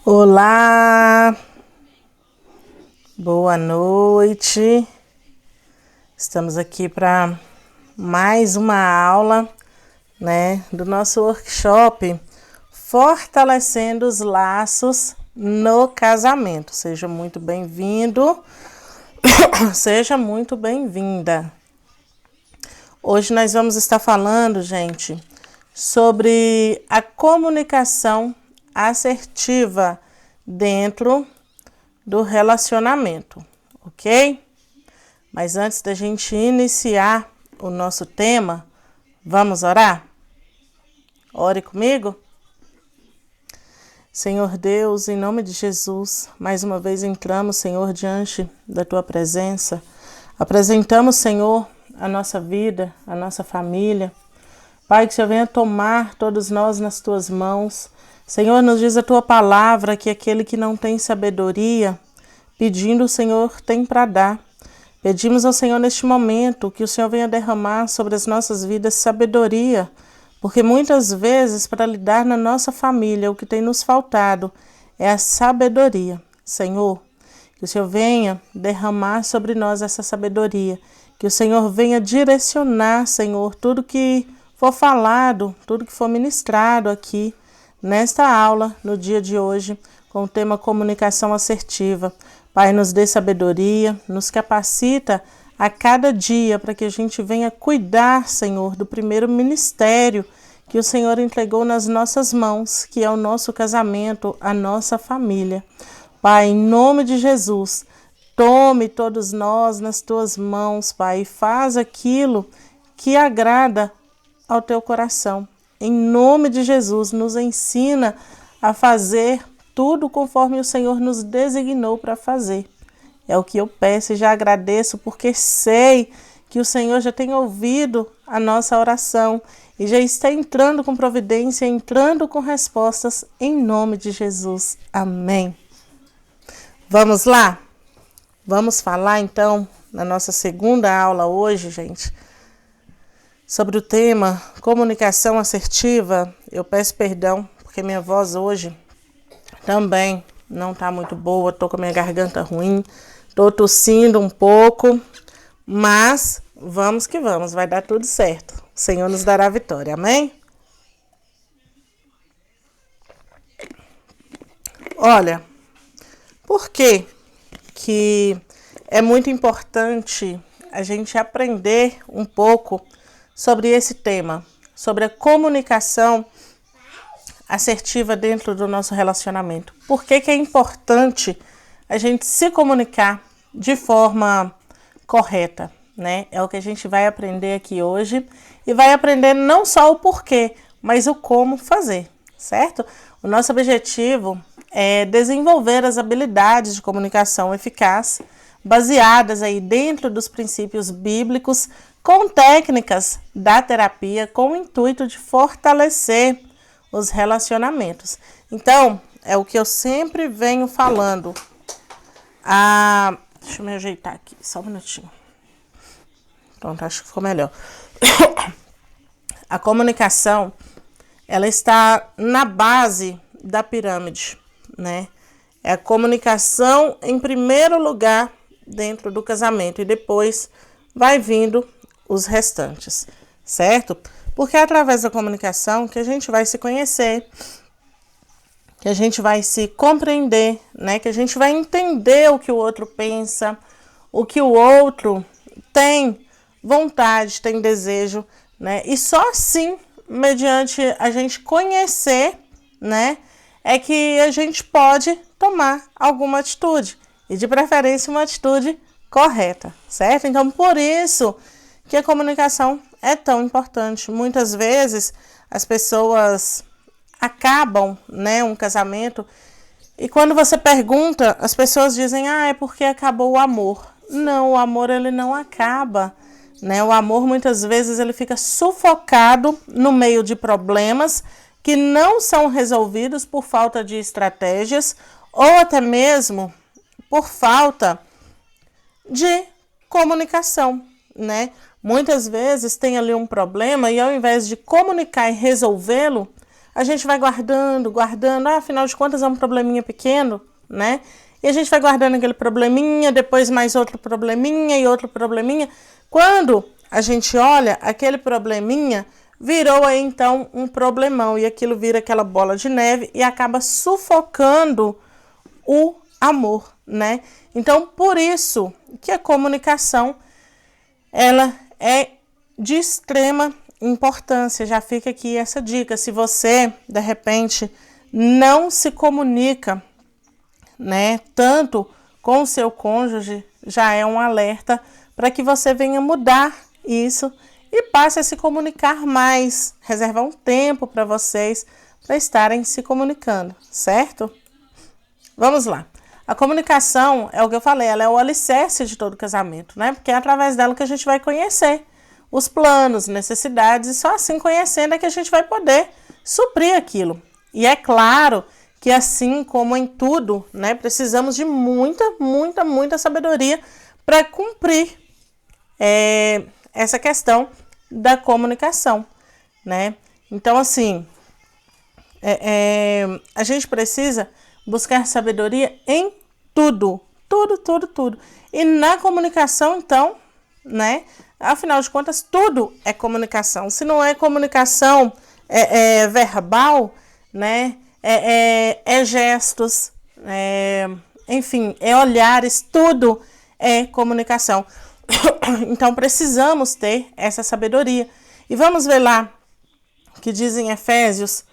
Olá, boa noite. Estamos aqui para mais uma aula, do nosso workshop Fortalecendo os Laços no Casamento. Seja muito bem-vindo, seja muito bem-vinda. Hoje nós vamos estar falando, gente, sobre a comunicação assertiva dentro do relacionamento, ok? Mas antes da gente iniciar o nosso tema, vamos orar? Ore comigo? Senhor Deus, em nome de Jesus, mais uma vez entramos, Senhor, diante da Tua presença. Apresentamos, Senhor, a nossa vida, a nossa família. Pai, que o Senhor venha tomar todos nós nas Tuas mãos. Senhor, nos diz a Tua palavra que aquele que não tem sabedoria, pedindo o Senhor tem para dar. Pedimos ao Senhor neste momento que o Senhor venha derramar sobre as nossas vidas sabedoria, porque muitas vezes para lidar na nossa família o que tem nos faltado é a sabedoria. Senhor, que o Senhor venha derramar sobre nós essa sabedoria, que o Senhor venha direcionar, Senhor, tudo que for falado, tudo que for ministrado aqui, nesta aula, no dia de hoje, com o tema comunicação assertiva. Pai, nos dê sabedoria, nos capacita a cada dia para que a gente venha cuidar, Senhor, do primeiro ministério que o Senhor entregou nas nossas mãos, que é o nosso casamento, a nossa família. Pai, em nome de Jesus, tome todos nós nas Tuas mãos, Pai, e faz aquilo que agrada ao Teu coração. Em nome de Jesus, nos ensina a fazer tudo conforme o Senhor nos designou para fazer. É o que eu peço e já agradeço, porque sei que o Senhor já tem ouvido a nossa oração e já está entrando com providência, entrando com respostas, em nome de Jesus. Amém. Vamos lá? Vamos falar então, na nossa segunda aula hoje, gente, sobre o tema comunicação assertiva. Eu peço perdão, porque minha voz hoje também não está muito boa, estou com a minha garganta ruim, estou tossindo um pouco, mas vamos que vamos, vai dar tudo certo. O Senhor nos dará a vitória, amém? Olha, por que é muito importante a gente aprender um pouco sobre esse tema, sobre a comunicação assertiva dentro do nosso relacionamento? Por que é importante a gente se comunicar de forma correta, né? É o que a gente vai aprender aqui hoje e vai aprender não só o porquê, mas o como fazer, certo? O nosso objetivo é desenvolver as habilidades de comunicação eficaz, baseadas aí dentro dos princípios bíblicos, com técnicas da terapia, com o intuito de fortalecer os relacionamentos. Então, é o que eu sempre venho falando. Deixa eu me ajeitar aqui, só um minutinho. Pronto, acho que ficou melhor. A comunicação, ela está na base da pirâmide, né? É a comunicação em primeiro lugar dentro do casamento e depois vai vindo os restantes, certo? Porque é através da comunicação que a gente vai se conhecer, que a gente vai se compreender, né? Que a gente vai entender o que o outro pensa, o que o outro tem vontade, tem desejo, né? E só assim, mediante a gente conhecer, né, é que a gente pode tomar alguma atitude, e de preferência uma atitude correta, certo? Então, por isso que a comunicação é tão importante. Muitas vezes as pessoas acabam, né, um casamento, e quando você pergunta, as pessoas dizem, é porque acabou o amor. Não, o amor ele não acaba, né? O amor muitas vezes ele fica sufocado no meio de problemas que não são resolvidos por falta de estratégias ou até mesmo por falta de comunicação, né? Muitas vezes tem ali um problema e ao invés de comunicar e resolvê-lo, a gente vai guardando, afinal de contas é um probleminha pequeno, né? E a gente vai guardando aquele probleminha, depois mais outro probleminha e outro probleminha. Quando a gente olha, aquele probleminha virou aí então um problemão e aquilo vira aquela bola de neve e acaba sufocando o amor, né? Então, por isso que a comunicação, ela é de extrema importância. Já fica aqui essa dica. Se você, de repente, não se comunica, né, tanto com o seu cônjuge, já é um alerta para que você venha mudar isso e passe a se comunicar mais, reservar um tempo para vocês para estarem se comunicando, certo? Vamos lá. A comunicação, é o que eu falei, ela é o alicerce de todo casamento, né? Porque é através dela que a gente vai conhecer os planos, necessidades, e só assim conhecendo é que a gente vai poder suprir aquilo. E é claro que assim como em tudo, né, precisamos de muita sabedoria para cumprir essa questão da comunicação, né? Então, assim, a gente precisa buscar sabedoria em tudo. E na comunicação, então, né? Afinal de contas, tudo é comunicação. Se não é comunicação verbal, né? É gestos, enfim, é olhares, tudo é comunicação. Então, precisamos ter essa sabedoria. E vamos ver lá o que diz em Efésios,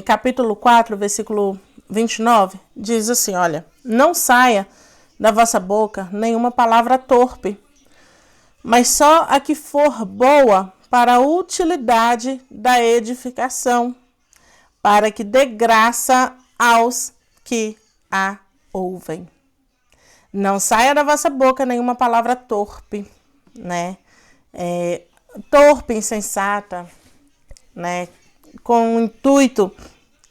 capítulo 4, versículo 29, diz assim, olha, não saia da vossa boca nenhuma palavra torpe, mas só a que for boa para a utilidade da edificação, para que dê graça aos que a ouvem. Não saia da vossa boca nenhuma palavra torpe, né? Torpe, insensata, né? Com o intuito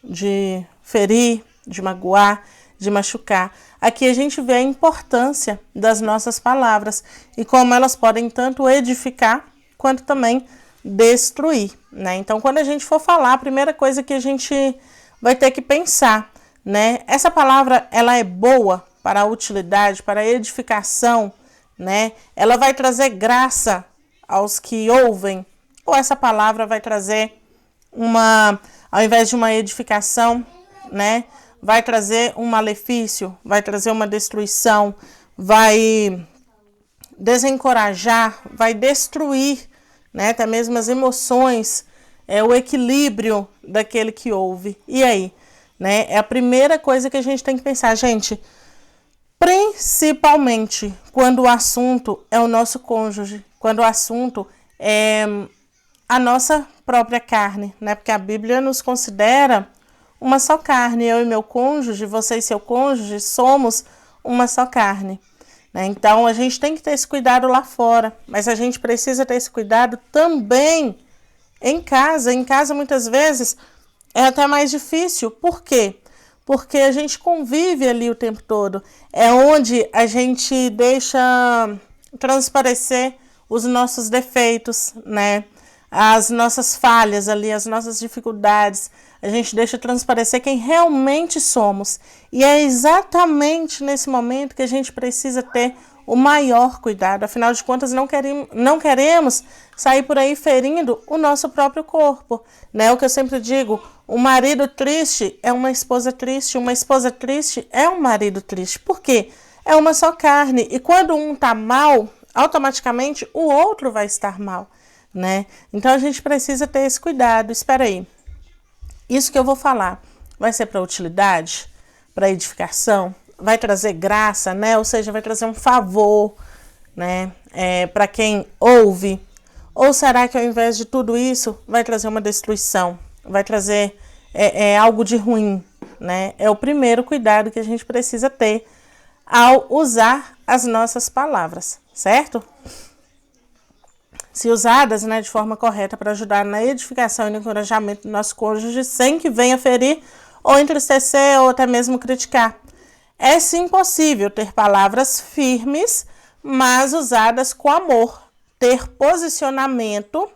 de ferir, de magoar, de machucar. Aqui a gente vê a importância das nossas palavras e como elas podem tanto edificar quanto também destruir, né? Então, quando a gente for falar, a primeira coisa que a gente vai ter que pensar, né? Essa palavra, ela é boa para a utilidade, para a edificação, né? Ela vai trazer graça aos que ouvem, ou essa palavra vai trazer ao invés de uma edificação, né? Vai trazer um malefício, vai trazer uma destruição, vai desencorajar, vai destruir, né? Até mesmo as emoções, o equilíbrio daquele que ouve. E aí, né? É a primeira coisa que a gente tem que pensar, gente, principalmente quando o assunto é o nosso cônjuge, quando o assunto é a nossa própria carne, né? Porque a Bíblia nos considera uma só carne. Eu e meu cônjuge, você e seu cônjuge, somos uma só carne, né? Então, a gente tem que ter esse cuidado lá fora, mas a gente precisa ter esse cuidado também em casa. Em casa, muitas vezes, é até mais difícil. Por quê? Porque a gente convive ali o tempo todo. É onde a gente deixa transparecer os nossos defeitos, né? As nossas falhas ali, as nossas dificuldades. A gente deixa transparecer quem realmente somos. E é exatamente nesse momento que a gente precisa ter o maior cuidado. Afinal de contas, não queremos sair por aí ferindo o nosso próprio corpo, né? O que eu sempre digo, um marido triste é uma esposa triste é um marido triste. Por quê? É uma só carne. E quando um tá mal, automaticamente o outro vai estar mal, né? Então a gente precisa ter esse cuidado. Espera aí. Isso que eu vou falar vai ser para utilidade, para edificação, vai trazer graça, né? Ou seja, vai trazer um favor, né? Para quem ouve. Ou será que ao invés de tudo isso vai trazer uma destruição, vai trazer algo de ruim, né? É o primeiro cuidado que a gente precisa ter ao usar as nossas palavras, certo? Se usadas, né, de forma correta para ajudar na edificação e no encorajamento do nosso cônjuge, sem que venha ferir ou entristecer ou até mesmo criticar. É sim possível ter palavras firmes, mas usadas com amor, ter posicionamento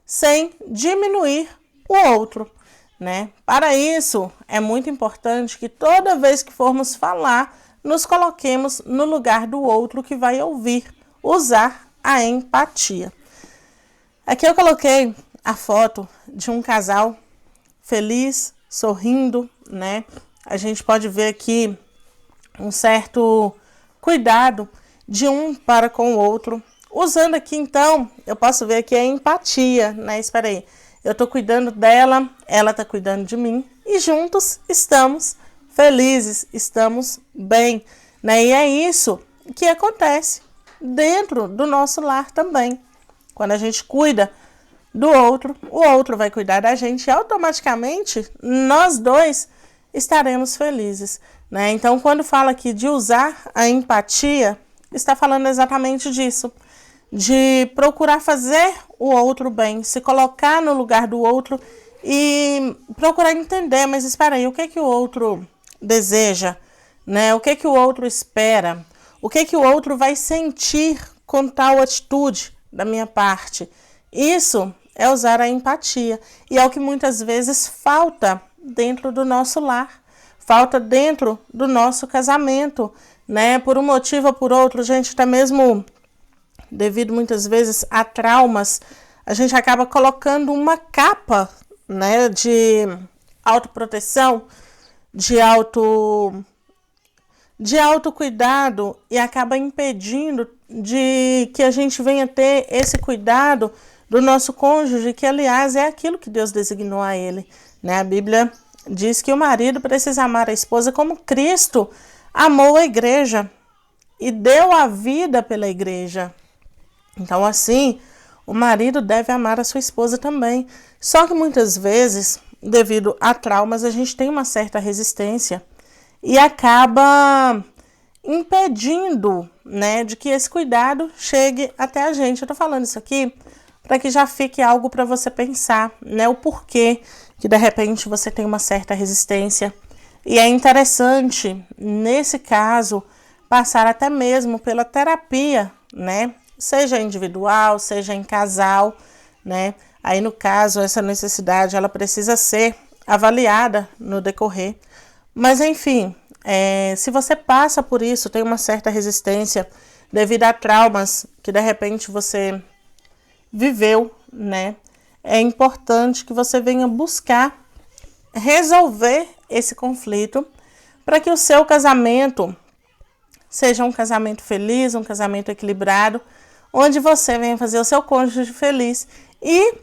sem diminuir o outro, né? Para isso, é muito importante que toda vez que formos falar, nos coloquemos no lugar do outro que vai ouvir, usar a empatia. Aqui eu coloquei a foto de um casal feliz, sorrindo, né? A gente pode ver aqui um certo cuidado de um para com o outro. Usando aqui, então, eu posso ver aqui a empatia, né? Espera aí. Eu tô cuidando dela, ela tá cuidando de mim e juntos estamos felizes, estamos bem, né? E é isso que acontece dentro do nosso lar também. Quando a gente cuida do outro, o outro vai cuidar da gente e automaticamente nós dois estaremos felizes, né? Então, quando fala aqui de usar a empatia, está falando exatamente disso, de procurar fazer o outro bem, se colocar no lugar do outro e procurar entender, mas espera aí, o que o outro deseja, né? O que o outro espera, o que o outro vai sentir com tal atitude da minha parte. Isso é usar a empatia e é o que muitas vezes falta dentro do nosso lar, falta dentro do nosso casamento, né? Por um motivo ou por outro, gente, até mesmo devido muitas vezes a traumas, a gente acaba colocando uma capa, né, de autoproteção, de autocuidado e acaba impedindo de que a gente venha ter esse cuidado do nosso cônjuge, que aliás é aquilo que Deus designou a ele, né? A Bíblia diz que o marido precisa amar a esposa como Cristo amou a igreja e deu a vida pela igreja. Então, assim, o marido deve amar a sua esposa também. Só que muitas vezes, devido a traumas, a gente tem uma certa resistência e acaba impedindo, né, de que esse cuidado chegue até a gente. Eu tô falando isso aqui para que já fique algo para você pensar, né, o porquê que de repente você tem uma certa resistência. E é interessante, nesse caso, passar até mesmo pela terapia, né, seja individual, seja em casal, né. Aí no caso, essa necessidade, ela precisa ser avaliada no decorrer. Mas enfim, se você passa por isso, tem uma certa resistência devido a traumas que de repente você viveu, né? É importante que você venha buscar resolver esse conflito para que o seu casamento seja um casamento feliz, um casamento equilibrado, onde você venha fazer o seu cônjuge feliz e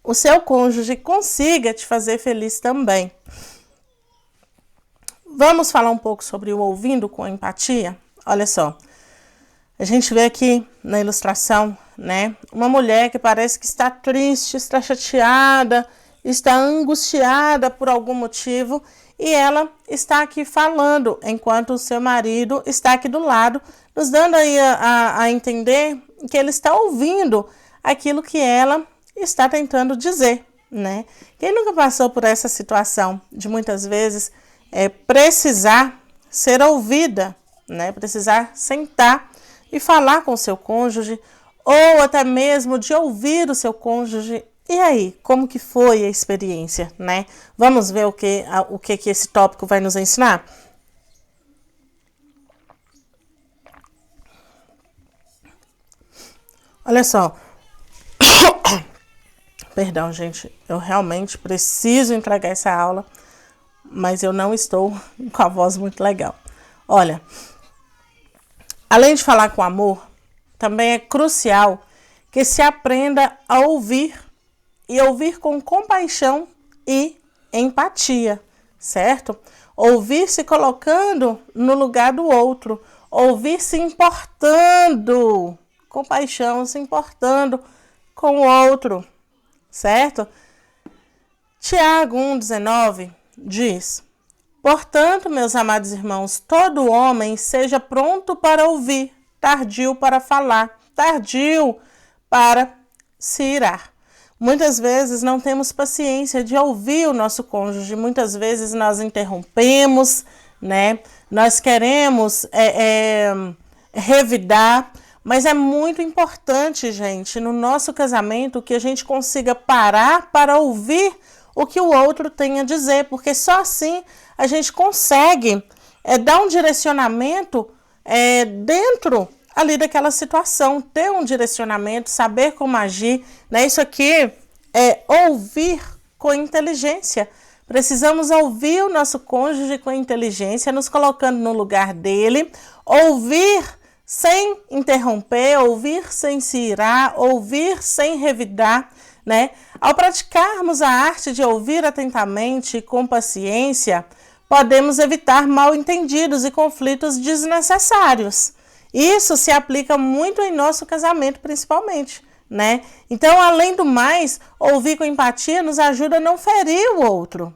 o seu cônjuge consiga te fazer feliz também. Vamos falar um pouco sobre o ouvindo com empatia? Olha só, a gente vê aqui na ilustração, né, uma mulher que parece que está triste, está chateada, está angustiada por algum motivo e ela está aqui falando, enquanto o seu marido está aqui do lado, nos dando aí a entender que ele está ouvindo aquilo que ela está tentando dizer, né? Quem nunca passou por essa situação de muitas vezes precisar ser ouvida, né? Precisar sentar e falar com o seu cônjuge, ou até mesmo de ouvir o seu cônjuge. E aí, como que foi a experiência, né? Vamos ver o que esse tópico vai nos ensinar? Olha só. Perdão, gente, eu realmente preciso entregar essa aula, mas eu não estou com a voz muito legal. Olha, além de falar com amor, também é crucial que se aprenda a ouvir e ouvir com compaixão e empatia, certo? Ouvir se colocando no lugar do outro, ouvir se importando, compaixão, se importando com o outro, certo? Tiago 1,19 diz: portanto, meus amados irmãos, todo homem seja pronto para ouvir, tardio para falar, tardio para se irar. Muitas vezes não temos paciência de ouvir o nosso cônjuge, muitas vezes nós interrompemos, né? Nós queremos revidar, mas é muito importante, gente, no nosso casamento que a gente consiga parar para ouvir o que o outro tem a dizer, porque só assim a gente consegue dar um direcionamento dentro ali daquela situação, ter um direcionamento, saber como agir, né? Isso aqui é ouvir com inteligência. Precisamos ouvir o nosso cônjuge com inteligência, nos colocando no lugar dele, ouvir sem interromper, ouvir sem se irar, ouvir sem revidar, né? Ao praticarmos a arte de ouvir atentamente e com paciência, podemos evitar mal-entendidos e conflitos desnecessários. Isso se aplica muito em nosso casamento, principalmente, né? Então, além do mais, ouvir com empatia nos ajuda a não ferir o outro.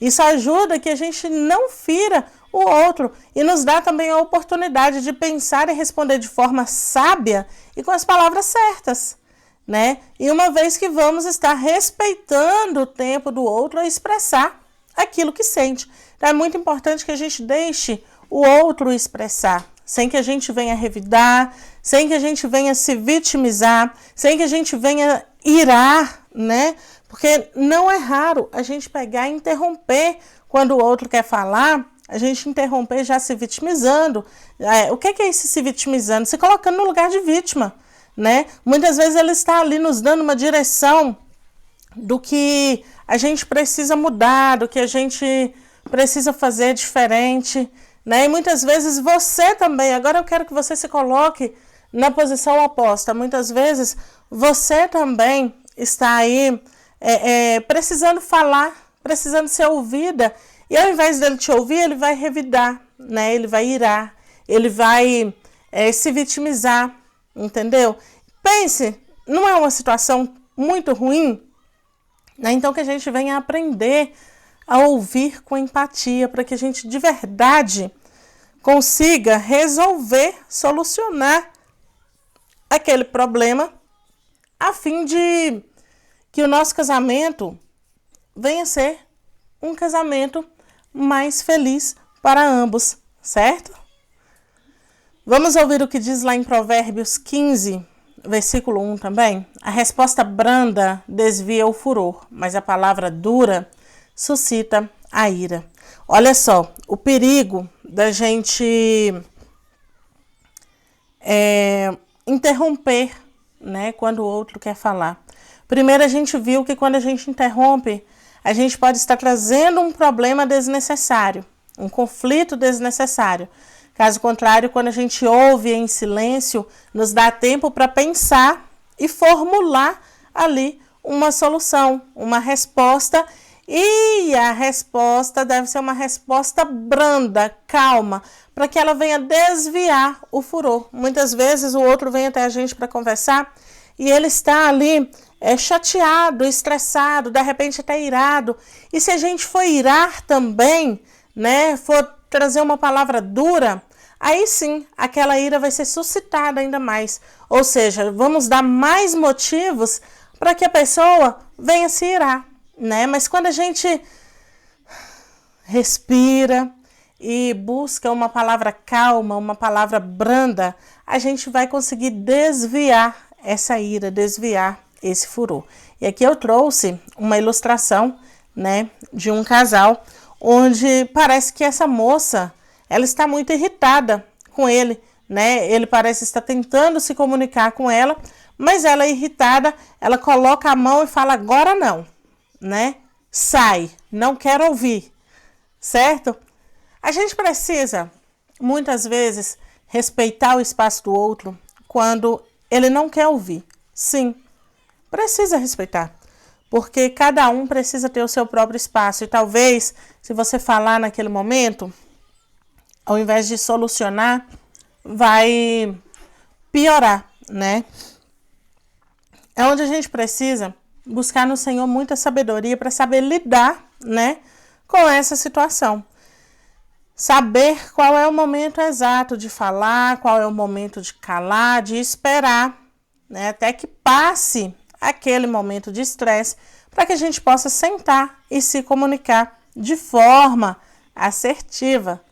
Isso ajuda que a gente não fira o outro e nos dá também a oportunidade de pensar e responder de forma sábia e com as palavras certas, né? E uma vez que vamos estar respeitando o tempo do outro a expressar aquilo que sente. Então, é muito importante que a gente deixe o outro expressar, sem que a gente venha revidar, sem que a gente venha se vitimizar, sem que a gente venha irar, né? Porque não é raro a gente pegar e interromper quando o outro quer falar, a gente interromper já se vitimizando. O que é isso, se vitimizando? Se colocando no lugar de vítima, né? Muitas vezes ele está ali nos dando uma direção do que a gente precisa mudar, do que a gente precisa fazer diferente, né? E muitas vezes você também, agora eu quero que você se coloque na posição oposta. Muitas vezes você também está aí precisando falar, precisando ser ouvida, e ao invés dele te ouvir, ele vai revidar, né? Ele vai irar, ele vai se vitimizar, entendeu? Pense, não é uma situação muito ruim, né? Então que a gente venha aprender a ouvir com empatia, para que a gente de verdade consiga resolver, solucionar aquele problema, a fim de que o nosso casamento venha a ser um casamento mais feliz para ambos, certo? Vamos ouvir o que diz lá em Provérbios 15, versículo 1 também. A resposta branda desvia o furor, mas a palavra dura suscita a ira. Olha só, o perigo da gente interromper, né, quando o outro quer falar. Primeiro, a gente viu que quando a gente interrompe, a gente pode estar trazendo um problema desnecessário, um conflito desnecessário. Caso contrário, quando a gente ouve em silêncio, nos dá tempo para pensar e formular ali uma solução, uma resposta. E a resposta deve ser uma resposta branda, calma, para que ela venha desviar o furor. Muitas vezes o outro vem até a gente para conversar e ele está ali chateado, estressado, de repente até irado. E se a gente for irar também, né, for trazer uma palavra dura, aí sim, aquela ira vai ser suscitada ainda mais. Ou seja, vamos dar mais motivos para que a pessoa venha se irar, né? Mas quando a gente respira e busca uma palavra calma, uma palavra branda, a gente vai conseguir desviar essa ira, desviar esse furor. E aqui eu trouxe uma ilustração, né, de um casal onde parece que essa moça, ela está muito irritada com ele, né? Ele parece estar tentando se comunicar com ela, mas ela é irritada, ela coloca a mão e fala: agora não, né? Sai, não quero ouvir, certo? A gente precisa, muitas vezes, respeitar o espaço do outro quando ele não quer ouvir. Sim, precisa respeitar, porque cada um precisa ter o seu próprio espaço. E talvez, se você falar naquele momento, ao invés de solucionar, vai piorar, né? É onde a gente precisa buscar no Senhor muita sabedoria para saber lidar, né, com essa situação. Saber qual é o momento exato de falar, qual é o momento de calar, de esperar, né, até que passe aquele momento de estresse, para que a gente possa sentar e se comunicar de forma assertiva.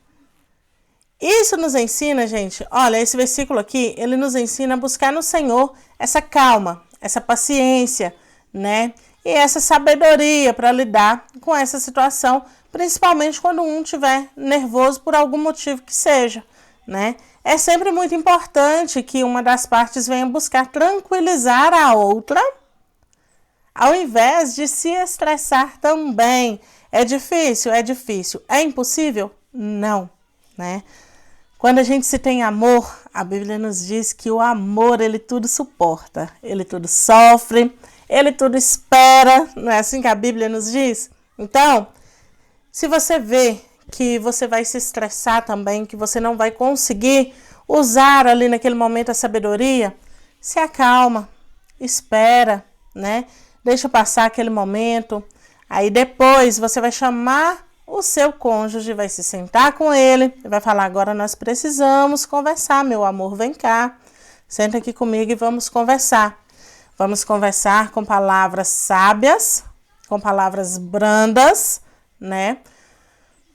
Isso nos ensina, gente, olha, esse versículo aqui, ele nos ensina a buscar no Senhor essa calma, essa paciência, né? e essa sabedoria para lidar com essa situação, principalmente quando um estiver nervoso por algum motivo que seja, né? É sempre muito importante que uma das partes venha buscar tranquilizar a outra, ao invés de se estressar também. É difícil? É difícil. É impossível? Não, né? Quando a gente se tem amor, a Bíblia nos diz que o amor, ele tudo suporta, ele tudo sofre, ele tudo espera, não é assim que a Bíblia nos diz? Então, se você vê que você vai se estressar também, que você não vai conseguir usar ali naquele momento a sabedoria, se acalma, espera, né? Deixa passar aquele momento, aí depois você vai chamar o seu cônjuge, vai se sentar com ele, vai falar, agora nós precisamos conversar, meu amor, vem cá, senta aqui comigo e vamos conversar. Vamos conversar com palavras sábias, com palavras brandas, né?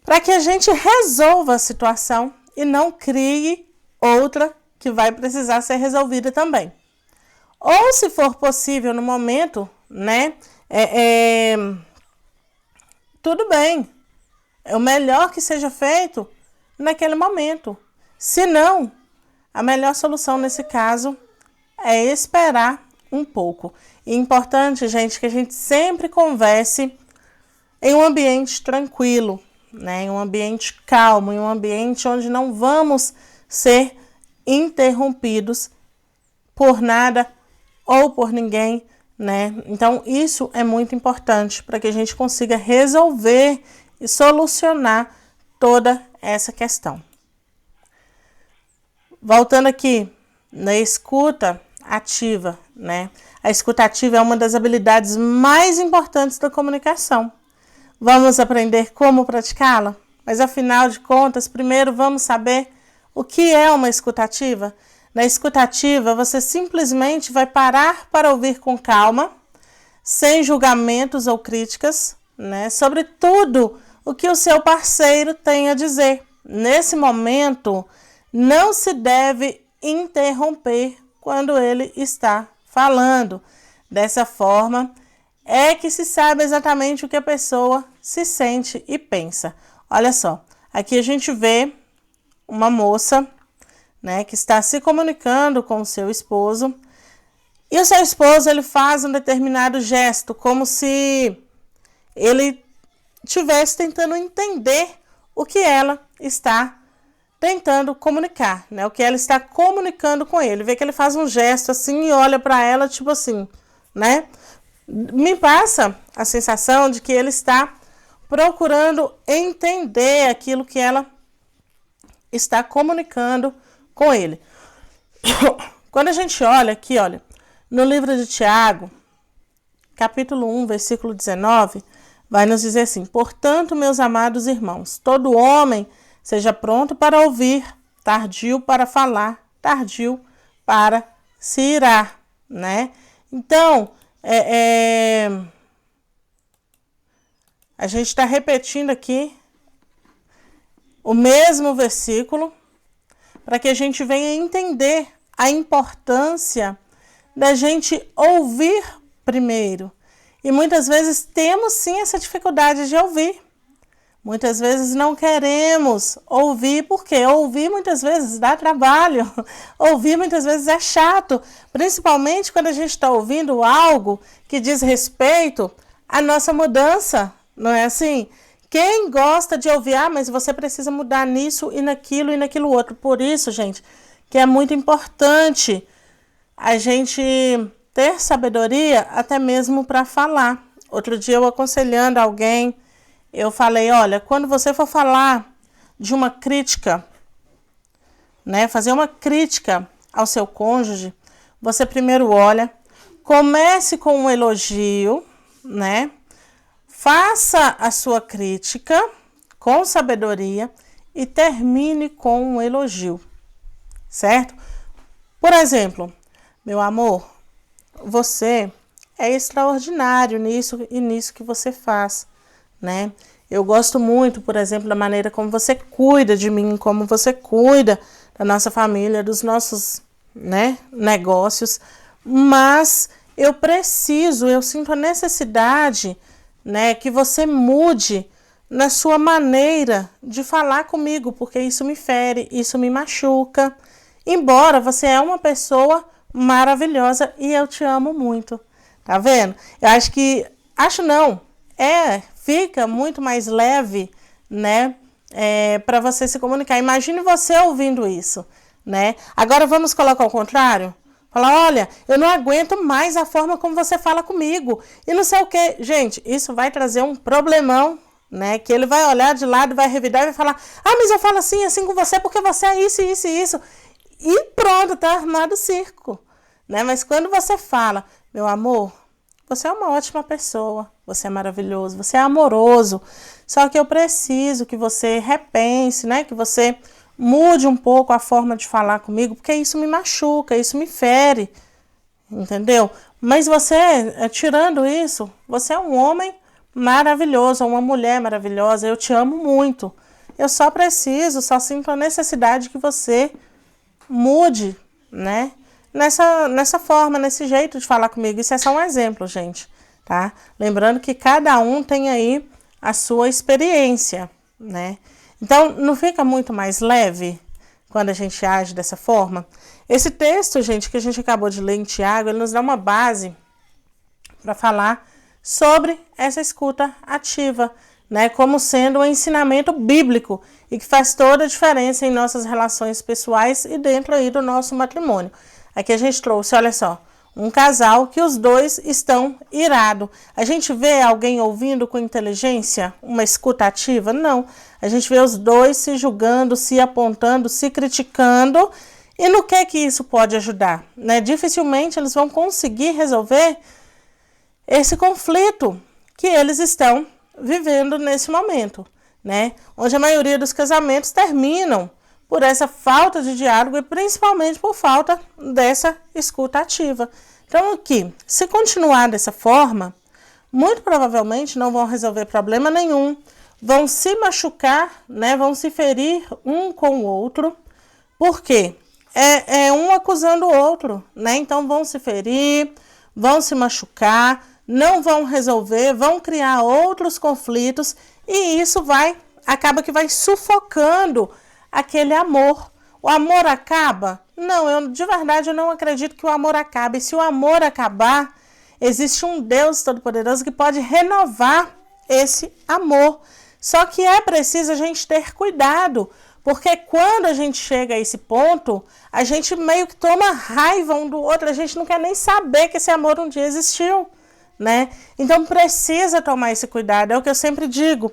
Para que a gente resolva a situação e não crie outra que vai precisar ser resolvida também. Ou, se for possível, no momento, né? Tudo bem. É o melhor que seja feito naquele momento. Se não, a melhor solução nesse caso é esperar um pouco. E é importante, gente, que a gente sempre converse em um ambiente tranquilo, né? Em um ambiente calmo, em um ambiente onde não vamos ser interrompidos por nada ou por ninguém, né? Então, isso é muito importante para que a gente consiga resolver e solucionar toda essa questão. Voltando aqui na escuta ativa, né? A escuta ativa é uma das habilidades mais importantes da comunicação. Vamos aprender como praticá-la? Mas, afinal de contas, primeiro vamos saber o que é uma escuta ativa. Na escuta ativa, você simplesmente vai parar para ouvir com calma, sem julgamentos ou críticas, né, sobre tudo o que o seu parceiro tem a dizer. Nesse momento, não se deve interromper quando ele está falando. Dessa forma, é que se sabe exatamente o que a pessoa se sente e pensa. Olha só, aqui a gente vê uma moça, né, que está se comunicando com o seu esposo, e o seu esposo ele faz um determinado gesto, como se ele estivesse tentando entender o que ela está tentando comunicar, né, o que ela está comunicando com ele. Vê que ele faz um gesto assim e olha para ela, tipo assim, né? Me passa a sensação de que ele está procurando entender aquilo que ela está comunicando com ele. Quando a gente olha aqui, olha, no livro de Tiago, capítulo 1, versículo 19, vai nos dizer assim: portanto, meus amados irmãos, todo homem seja pronto para ouvir, tardio para falar, tardio para se irar, né? Então, a gente está repetindo aqui o mesmo versículo para que a gente venha entender a importância da gente ouvir primeiro. E muitas vezes temos sim essa dificuldade de ouvir. Muitas vezes não queremos ouvir, porque ouvir muitas vezes dá trabalho, ouvir muitas vezes é chato, principalmente quando a gente está ouvindo algo que diz respeito à nossa mudança, não é assim? Quem gosta de ouvir, mas você precisa mudar nisso e naquilo outro. Por isso, gente, que é muito importante a gente ter sabedoria até mesmo para falar. Outro dia eu aconselhando alguém, eu falei, olha, quando você for falar de uma crítica, né, fazer uma crítica ao seu cônjuge, você primeiro olha, comece com um elogio, né, faça a sua crítica com sabedoria e termine com um elogio, certo? Por exemplo, meu amor, você é extraordinário nisso e nisso que você faz, né? Eu gosto muito, por exemplo, da maneira como você cuida de mim, como você cuida da nossa família, dos nossos, né, negócios, mas eu sinto a necessidade, né, que você mude na sua maneira de falar comigo, porque isso me fere, isso me machuca. Embora você é uma pessoa maravilhosa e eu te amo muito. Tá vendo? Eu acho não, fica muito mais leve, né, para você se comunicar. Imagine você ouvindo isso, né? Agora vamos colocar ao contrário. Falar, olha, eu não aguento mais a forma como você fala comigo. E não sei o quê. Gente, isso vai trazer um problemão, né? Que ele vai olhar de lado, vai revidar e vai falar, mas eu falo assim com você porque você é isso, isso e isso. E pronto, tá armado o circo, né? Mas quando você fala, meu amor, você é uma ótima pessoa, você é maravilhoso, você é amoroso, só que eu preciso que você repense, né? Que você mude um pouco a forma de falar comigo, porque isso me machuca, isso me fere, entendeu? Mas você, tirando isso, você é um homem maravilhoso, uma mulher maravilhosa, eu te amo muito. Eu só sinto a necessidade que você mude, né? Nessa forma, nesse jeito de falar comigo. Isso é só um exemplo, gente, tá? Lembrando que cada um tem aí a sua experiência, né? Então, não fica muito mais leve quando a gente age dessa forma? Esse texto, gente, que a gente acabou de ler em Tiago, ele nos dá uma base para falar sobre essa escuta ativa, né? Como sendo um ensinamento bíblico e que faz toda a diferença em nossas relações pessoais e dentro aí do nosso matrimônio. Aqui a gente trouxe, olha só, um casal que os dois estão irados. A gente vê alguém ouvindo com inteligência, uma escuta ativa? Não. A gente vê os dois se julgando, se apontando, se criticando. E no que isso pode ajudar? Né? Dificilmente eles vão conseguir resolver esse conflito que eles estão vivendo nesse momento, né? Onde a maioria dos casamentos terminam por essa falta de diálogo e principalmente por falta dessa escuta ativa. Então aqui, se continuar dessa forma, muito provavelmente não vão resolver problema nenhum, vão se machucar, né? Vão se ferir um com o outro. Por quê? É um acusando o outro, né? Então vão se ferir, vão se machucar, não vão resolver, vão criar outros conflitos e isso acaba que vai sufocando aquele amor. O amor acaba? Não, de verdade eu não acredito que o amor acabe. E se o amor acabar, existe um Deus Todo-Poderoso que pode renovar esse amor. Só que é preciso a gente ter cuidado, porque quando a gente chega a esse ponto, a gente meio que toma raiva um do outro, a gente não quer nem saber que esse amor um dia existiu, né? Então precisa tomar esse cuidado, é o que eu sempre digo.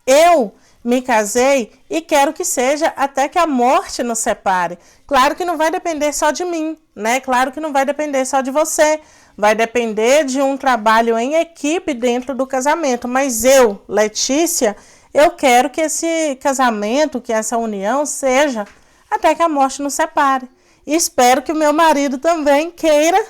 Eu me casei e quero que seja até que a morte nos separe. Claro que não vai depender só de mim, né? Claro que não vai depender só de você. Vai depender de um trabalho em equipe dentro do casamento. Mas eu, Letícia, eu quero que esse casamento, que essa união seja até que a morte nos separe. E espero que o meu marido também queira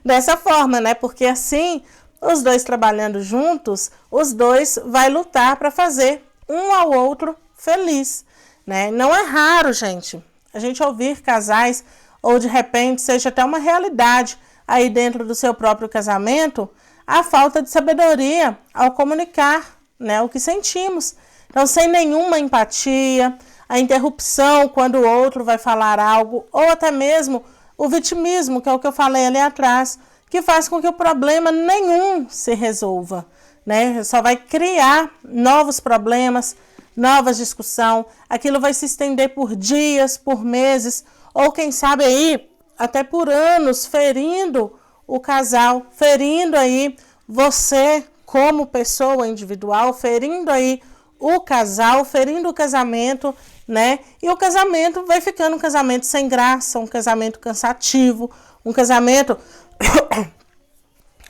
dessa forma, né? Porque assim, os dois trabalhando juntos, os dois vai lutar para fazer um ao outro feliz, né? Não é raro, gente, a gente ouvir casais ou de repente seja até uma realidade aí dentro do seu próprio casamento, a falta de sabedoria ao comunicar, né, o que sentimos. Então, sem nenhuma empatia, a interrupção quando o outro vai falar algo, ou até mesmo o vitimismo, que é o que eu falei ali atrás, que faz com que o problema nenhum se resolva, né? Só vai criar novos problemas, novas discussões, aquilo vai se estender por dias, por meses, ou quem sabe aí até por anos, ferindo o casal, ferindo aí você como pessoa individual, ferindo aí o casal, ferindo o casamento, né? E o casamento vai ficando um casamento sem graça, um casamento cansativo, um casamento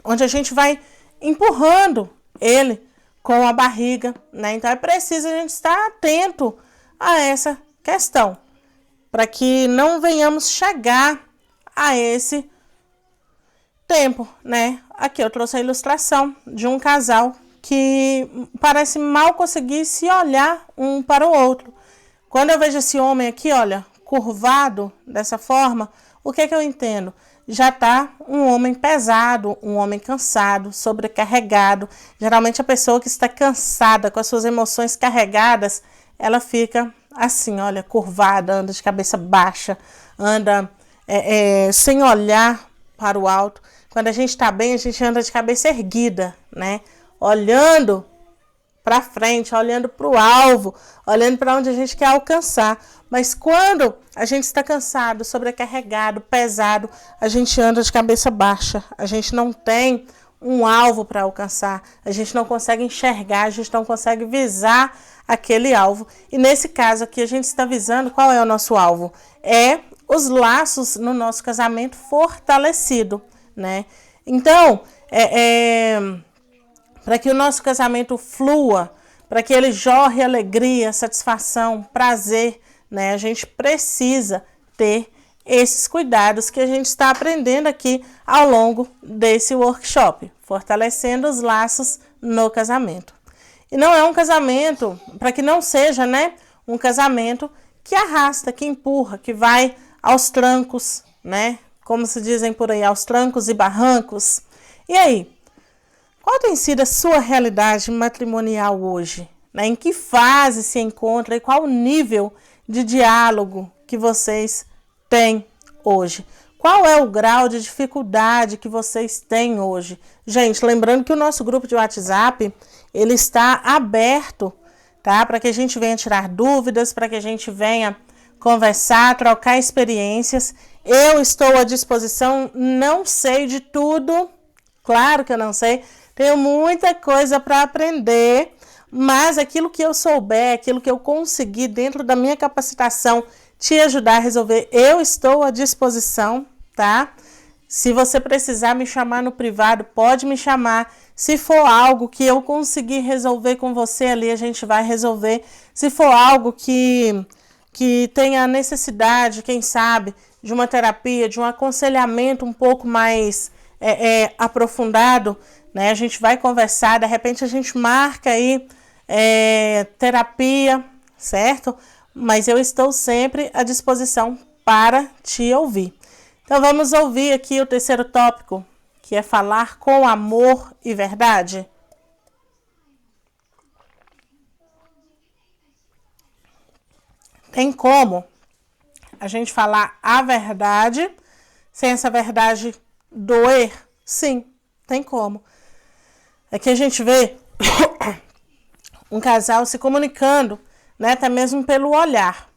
onde a gente vai empurrando ele com a barriga, né? Então é preciso a gente estar atento a essa questão, para que não venhamos chegar a esse tempo, né? Aqui eu trouxe a ilustração de um casal que parece mal conseguir se olhar um para o outro. Quando eu vejo esse homem aqui, olha, curvado dessa forma, o que eu entendo? já está um homem pesado, um homem cansado, sobrecarregado. Geralmente a pessoa que está cansada, com as suas emoções carregadas, ela fica assim, olha, curvada, anda de cabeça baixa, anda sem olhar para o alto. Quando a gente está bem, a gente anda de cabeça erguida, né? Olhando para frente, olhando para o alvo, olhando para onde a gente quer alcançar. Mas quando a gente está cansado, sobrecarregado, pesado, a gente anda de cabeça baixa. A gente não tem um alvo para alcançar. A gente não consegue enxergar, a gente não consegue visar aquele alvo. E nesse caso aqui, a gente está visando qual é o nosso alvo? É os laços no nosso casamento fortalecido, né? Então, para que o nosso casamento flua, para que ele jorre alegria, satisfação, prazer, né? A gente precisa ter esses cuidados que a gente está aprendendo aqui ao longo desse workshop, fortalecendo os laços no casamento. E não é um casamento, para que não seja, né, um casamento que arrasta, que empurra, que vai aos trancos, né? Como se dizem por aí, aos trancos e barrancos. E aí? Qual tem sido a sua realidade matrimonial hoje? Né? Em que fase se encontra e qual o nível de diálogo que vocês têm hoje? Qual é o grau de dificuldade que vocês têm hoje? Gente, lembrando que o nosso grupo de WhatsApp, ele está aberto, tá? Para que a gente venha tirar dúvidas, para que a gente venha conversar, trocar experiências. Eu estou à disposição, não sei de tudo, claro que eu não sei, tenho muita coisa para aprender, mas aquilo que eu souber, aquilo que eu conseguir dentro da minha capacitação te ajudar a resolver, eu estou à disposição, tá? Se você precisar me chamar no privado, pode me chamar. Se for algo que eu conseguir resolver com você ali, a gente vai resolver. Se for algo que tenha necessidade, quem sabe, de uma terapia, de um aconselhamento um pouco mais aprofundado, né? A gente vai conversar, de repente a gente marca aí terapia, certo? Mas eu estou sempre à disposição para te ouvir. Então vamos ouvir aqui o terceiro tópico, que é falar com amor e verdade. Tem como a gente falar a verdade sem essa verdade doer? Sim, tem como. É que a gente vê um casal se comunicando, né, até mesmo pelo olhar.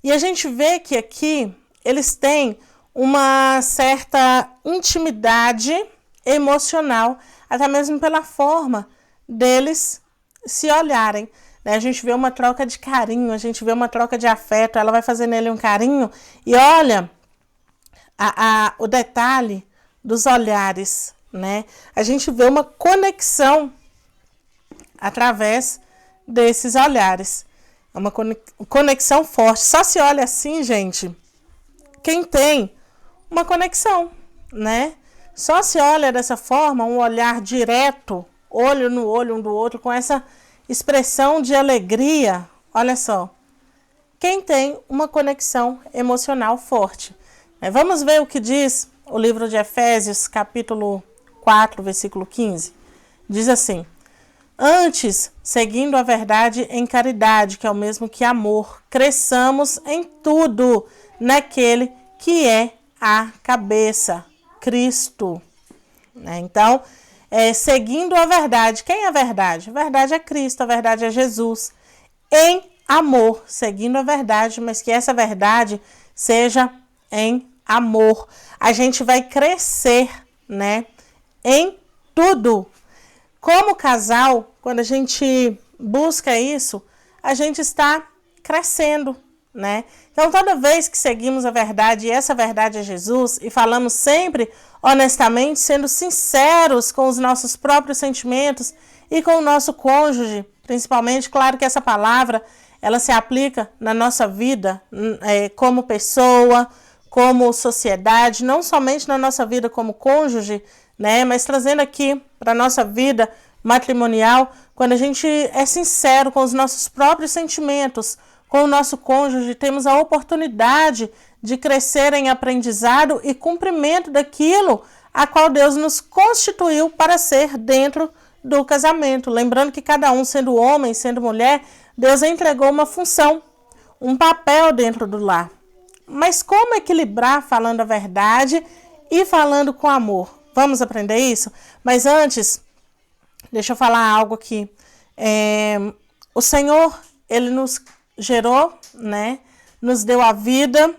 E a gente vê que aqui eles têm uma certa intimidade emocional, até mesmo pela forma deles se olharem. Né? A gente vê uma troca de carinho, a gente vê uma troca de afeto, ela vai fazer nele um carinho e olha o detalhe dos olhares, né? A gente vê uma conexão através desses olhares. É uma conexão forte. Só se olha assim, gente, quem tem uma conexão, né? Só se olha dessa forma, um olhar direto, olho no olho um do outro, com essa expressão de alegria. Olha só, quem tem uma conexão emocional forte. Vamos ver o que diz o livro de Efésios, capítulo 4, versículo 15. Diz assim: antes, seguindo a verdade em caridade, que é o mesmo que amor, cresçamos em tudo naquele que é a cabeça, Cristo. Então, seguindo a verdade. Quem é a verdade? A verdade é Cristo, a verdade é Jesus. Em amor, seguindo a verdade, mas que essa verdade seja em amor. A gente vai crescer, né, em tudo. Como casal, quando a gente busca isso, a gente está crescendo, né? Então, toda vez que seguimos a verdade, e essa verdade é Jesus, e falamos sempre honestamente, sendo sinceros com os nossos próprios sentimentos e com o nosso cônjuge, principalmente, claro que essa palavra, ela se aplica na nossa vida como pessoa, como sociedade, não somente na nossa vida como cônjuge, né, mas trazendo aqui para a nossa vida matrimonial, quando a gente é sincero com os nossos próprios sentimentos, com o nosso cônjuge, temos a oportunidade de crescer em aprendizado e cumprimento daquilo a qual Deus nos constituiu para ser dentro do casamento. Lembrando que cada um, sendo homem, sendo mulher, Deus entregou uma função, um papel dentro do lar. Mas como equilibrar falando a verdade e falando com amor? Vamos aprender isso? Mas antes, deixa eu falar algo aqui. O Senhor, Ele nos gerou, né? Nos deu a vida,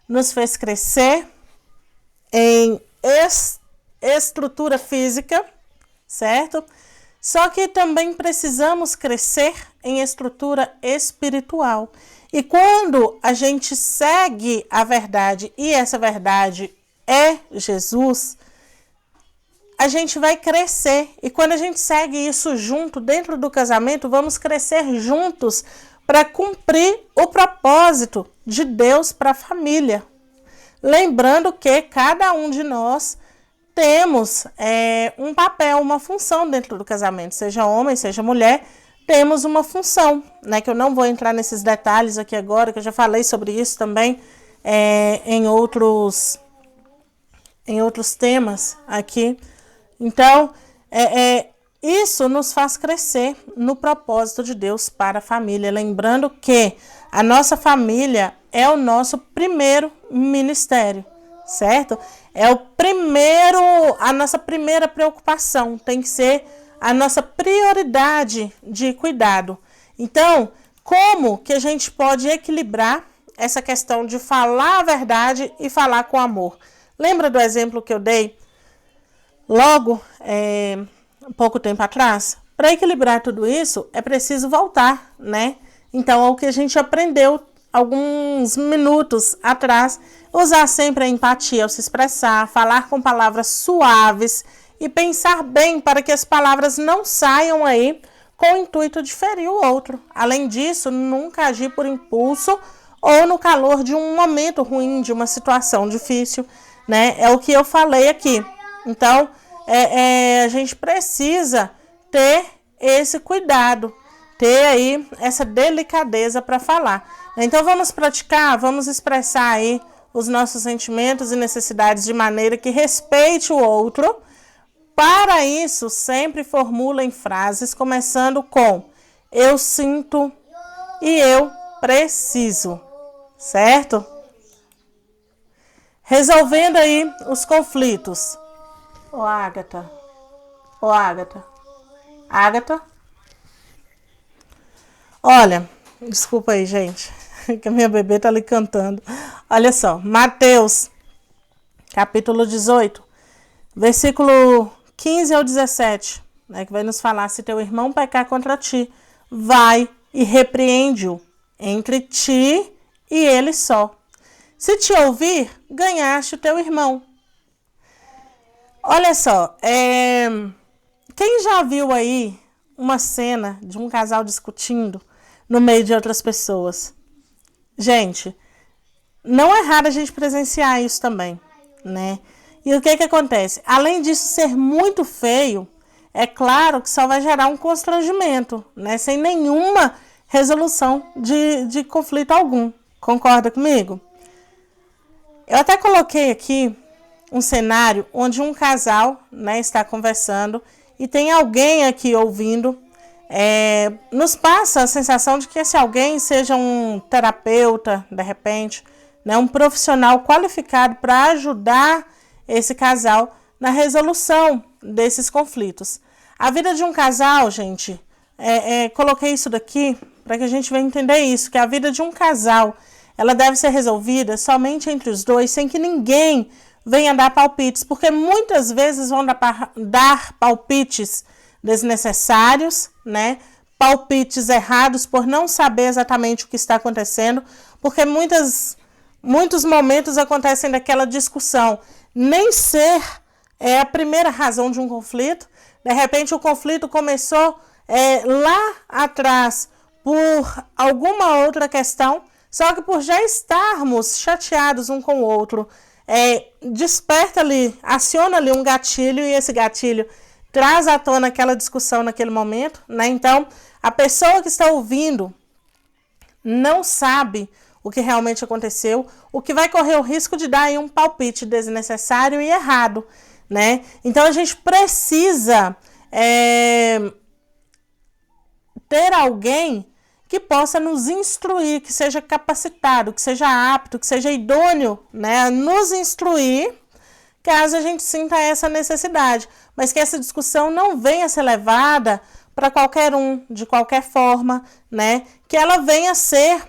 nos fez crescer em estrutura física, certo? Só que também precisamos crescer em estrutura espiritual. E quando a gente segue a verdade, e essa verdade é Jesus, a gente vai crescer. E quando a gente segue isso junto, dentro do casamento, vamos crescer juntos para cumprir o propósito de Deus para a família. Lembrando que cada um de nós temos um papel, uma função dentro do casamento, seja homem, seja mulher, temos uma função, né? Que eu não vou entrar nesses detalhes aqui agora, que eu já falei sobre isso também em outros temas aqui. Então, isso nos faz crescer no propósito de Deus para a família. Lembrando que a nossa família é o nosso primeiro ministério, certo? A nossa primeira preocupação, tem que ser a nossa prioridade de cuidado. Então, como que a gente pode equilibrar essa questão de falar a verdade e falar com amor? Lembra do exemplo que eu dei logo, pouco tempo atrás? Para equilibrar tudo isso, é preciso voltar, né? Então, ao que a gente aprendeu alguns minutos atrás, usar sempre a empatia ao se expressar, falar com palavras suaves e pensar bem para que as palavras não saiam aí com o intuito de ferir o outro. Além disso, nunca agir por impulso ou no calor de um momento ruim, de uma situação difícil, né? É o que eu falei aqui. Então, a gente precisa ter esse cuidado, ter aí essa delicadeza para falar. Então, vamos praticar, vamos expressar aí os nossos sentimentos e necessidades de maneira que respeite o outro. Para isso, sempre formulem frases começando com eu sinto e eu preciso, certo? Resolvendo aí os conflitos. Ô, Ágata. Ágata. Olha, desculpa aí, gente, que a minha bebê tá ali cantando. Olha só, Mateus, capítulo 18, versículo 15 ao 17, né, que vai nos falar: se teu irmão pecar contra ti, vai e repreende-o entre ti e ele só. Se te ouvir, ganhaste o teu irmão. Olha só, quem já viu aí uma cena de um casal discutindo no meio de outras pessoas? Gente, não é raro a gente presenciar isso também, né? E o que acontece? Além disso ser muito feio, é claro que só vai gerar um constrangimento, né? Sem nenhuma resolução de conflito algum. Concorda comigo? Eu até coloquei aqui um cenário onde um casal, né, está conversando e tem alguém aqui ouvindo. Nos passa a sensação de que esse alguém seja um terapeuta, de repente, né, um profissional qualificado para ajudar esse casal na resolução desses conflitos. A vida de um casal, gente, coloquei isso daqui para que a gente venha entender isso, que a vida de um casal, ela deve ser resolvida somente entre os dois, sem que ninguém venha dar palpites, porque muitas vezes vão dar palpites desnecessários, né? Palpites errados por não saber exatamente o que está acontecendo, porque muitos momentos acontecem daquela discussão nem ser a primeira razão de um conflito. De repente o conflito começou lá atrás por alguma outra questão, só que por já estarmos chateados um com o outro, desperta ali, aciona ali um gatilho, e esse gatilho traz à tona aquela discussão naquele momento, né? Então, a pessoa que está ouvindo não sabe o que realmente aconteceu, o que vai correr o risco de dar aí um palpite desnecessário e errado, né? Então, a gente precisa ter alguém que possa nos instruir, que seja capacitado, que seja apto, que seja idôneo, né, a nos instruir, caso a gente sinta essa necessidade, mas que essa discussão não venha a ser levada para qualquer um, de qualquer forma, né, que ela venha a ser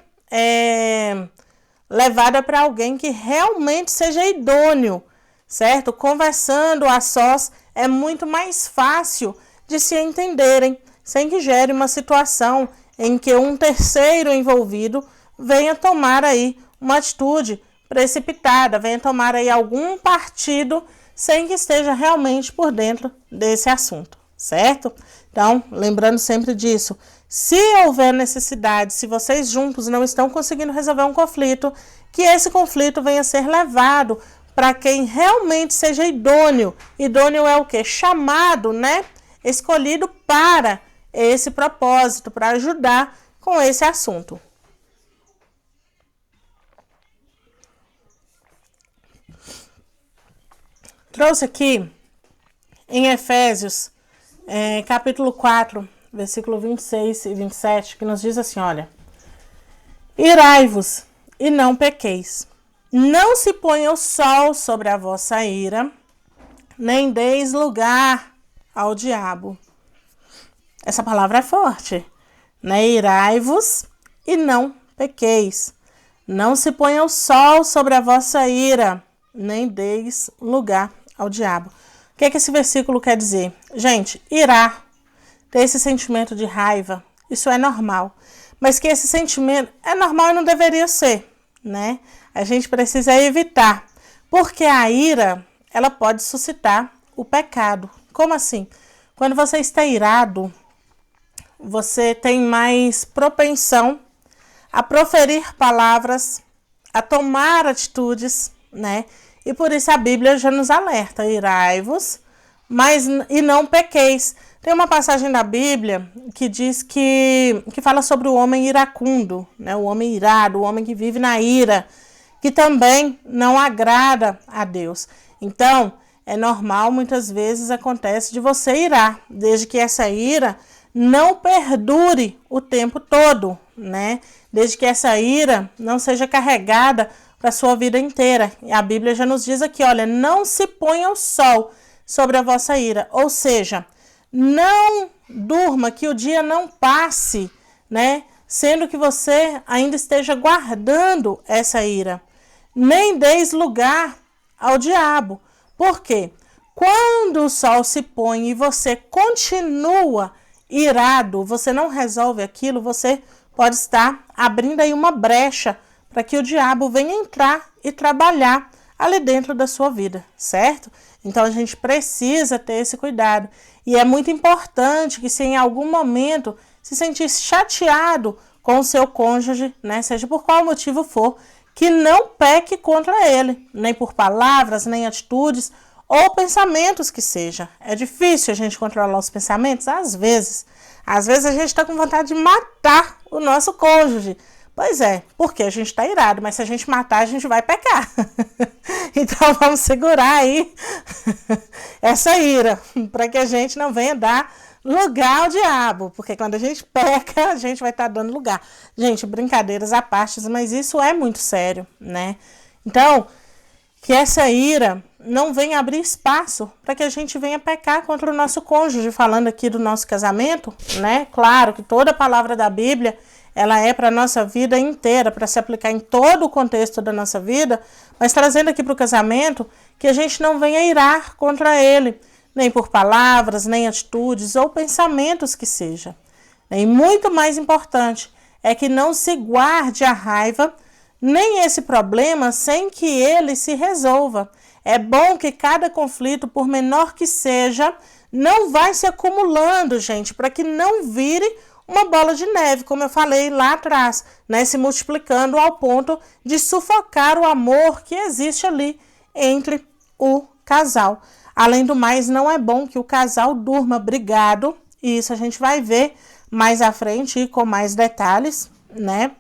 levada para alguém que realmente seja idôneo, certo? Conversando a sós é muito mais fácil de se entenderem, sem que gere uma situação em que um terceiro envolvido venha tomar aí uma atitude precipitada, venha tomar aí algum partido sem que esteja realmente por dentro desse assunto, certo? Então, lembrando sempre disso, se houver necessidade, se vocês juntos não estão conseguindo resolver um conflito, que esse conflito venha a ser levado para quem realmente seja idôneo. Idôneo é o quê? Chamado, né? Escolhido para esse propósito, para ajudar com esse assunto. Trouxe aqui em Efésios, capítulo 4, versículo 26 e 27, que nos diz assim, olha: irai-vos e não pequeis. Não se ponha o sol sobre a vossa ira, nem deis lugar ao diabo. Essa palavra é forte, né? Irai-vos e não pequeis. Não se ponha o sol sobre a vossa ira, nem deis lugar ao diabo. O que esse versículo quer dizer? Gente, irar, ter esse sentimento de raiva, isso é normal. Mas que esse sentimento é normal e não deveria ser, né? A gente precisa evitar, porque a ira, ela pode suscitar o pecado. Como assim? Quando você está irado, você tem mais propensão a proferir palavras, a tomar atitudes, né? E por isso a Bíblia já nos alerta: irai-vos, mas e não pequeis. Tem uma passagem da Bíblia que diz que fala sobre o homem iracundo, né? O homem irado, o homem que vive na ira, que também não agrada a Deus. Então, é normal, muitas vezes acontece de você irar, desde que essa ira não perdure o tempo todo, né? Desde que essa ira não seja carregada para a sua vida inteira. E a Bíblia já nos diz aqui, olha, não se ponha o sol sobre a vossa ira, ou seja, não durma, que o dia não passe, né? Sendo que você ainda esteja guardando essa ira. Nem deis lugar ao diabo. Por quê? Quando o sol se põe e você continua irado, você não resolve aquilo, você pode estar abrindo aí uma brecha para que o diabo venha entrar e trabalhar ali dentro da sua vida, certo? Então a gente precisa ter esse cuidado. E é muito importante que, se em algum momento se sentir chateado com o seu cônjuge, né, seja por qual motivo for, que não peque contra ele, nem por palavras, nem atitudes ou pensamentos que seja. É difícil a gente controlar os pensamentos? Às vezes. Às vezes a gente está com vontade de matar o nosso cônjuge. Pois é, porque a gente está irado, mas se a gente matar, a gente vai pecar. Então vamos segurar aí essa ira, para que a gente não venha dar lugar ao diabo, porque quando a gente peca, a gente vai estar dando lugar. Gente, brincadeiras à parte, mas isso é muito sério, né? Então, que essa ira não venha abrir espaço para que a gente venha pecar contra o nosso cônjuge, falando aqui do nosso casamento, né? Claro que toda a palavra da Bíblia, ela é para a nossa vida inteira, para se aplicar em todo o contexto da nossa vida, mas trazendo aqui para o casamento, que a gente não venha irar contra ele, nem por palavras, nem atitudes ou pensamentos que seja. E muito mais importante é que não se guarde a raiva, nem esse problema, sem que ele se resolva. É bom que cada conflito, por menor que seja, não vai se acumulando, gente, para que não vire uma bola de neve, como eu falei lá atrás, né, se multiplicando ao ponto de sufocar o amor que existe ali entre o casal. Além do mais, não é bom que o casal durma brigado, e isso a gente vai ver mais à frente e com mais detalhes, né?